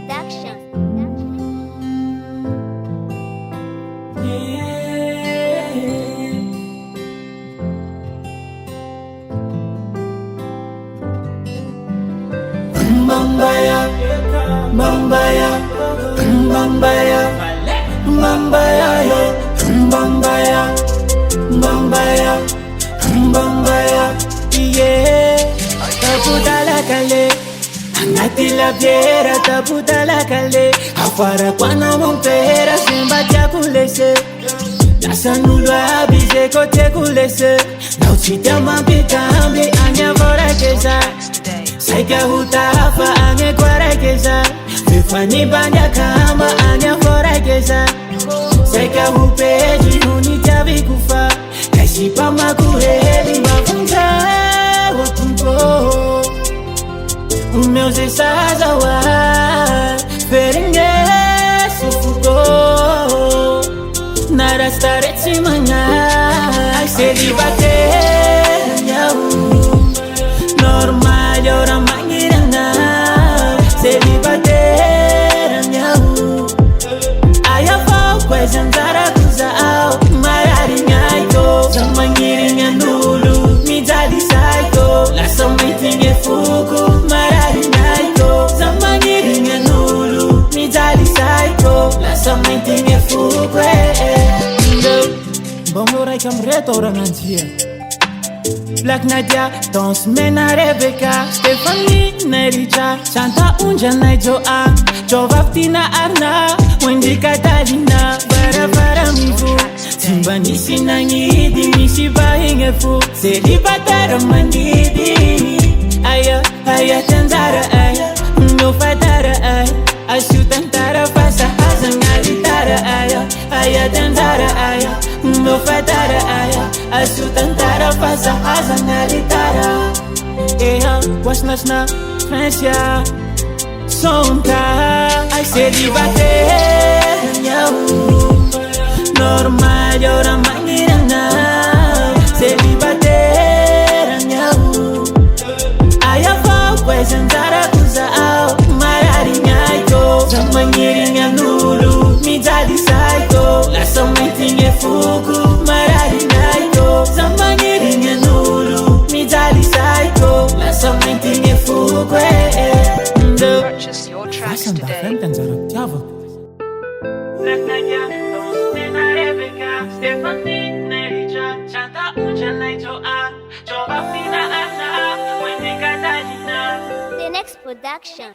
Production. Mambaya, Mambaya, Mambaya, Mambaya, Mambaya, Mambaya, Mambaya, yeah. Tapudala kale, angatila biera, tapudala kale. Afara kwana mumpera, simba kulese. Lasa nulwa abise kote kulese. Nauchita mampitambi, anya vora kesa. Saika hutafa anye kwarekeza. Vifani banya kama anya forekeza. Saika hupeji unitavi kufa. Kashipa makuheli mafunza wakumpo. Umeuze saza wa Feringe sufuko. Nara stareti manya. Célibataire nyau. Normal ora mangirana. Célibataire nyau. Aya fau kweza ndara kuzao. Marari nyaiko. Zamangiri nyanulu. Mijali saiko. Lasa maitinge fuku. Marari nyaiko. Zamangiri nyanulu. Mijali saiko. Lasa maitinge fuku. Bongo rai kam reto orang anjia. Black Nadia, danse mena Rebecca. Stephanie, Nericha, chanta unja na Joa. Jovaftina Arna, Wendy Catalina. Bara mifu, Simba nisi na ngidi, nisi bahinge fu. Célibataire mandidi. Aya, aya tendara aya, no fatara aya. Asutantara pasa hazangalitara aya. Aya tendara aya, no fatara aya. Asutantara pasa hazangalitara. Eha, wasnasna, Francia. Sonta, ay célibataire nyau. Normal ora mangirana. Célibataire nyau. Aya fau kweza ndara kuzao. Marari nyaiko. Zamangiri nyanulu. Mijali saiko. Lasa maitinge fuku. Marari nyaiko. Zamangiri nyanulu. Mijali saiko. Lasa maitinge fuku. Purchase your tracks today. Black Nadia, danse mena Rebecca. Stephanie, Nericha, chanta unja na Joa. Jovaftina Arna, Wendy Catalina. The next production.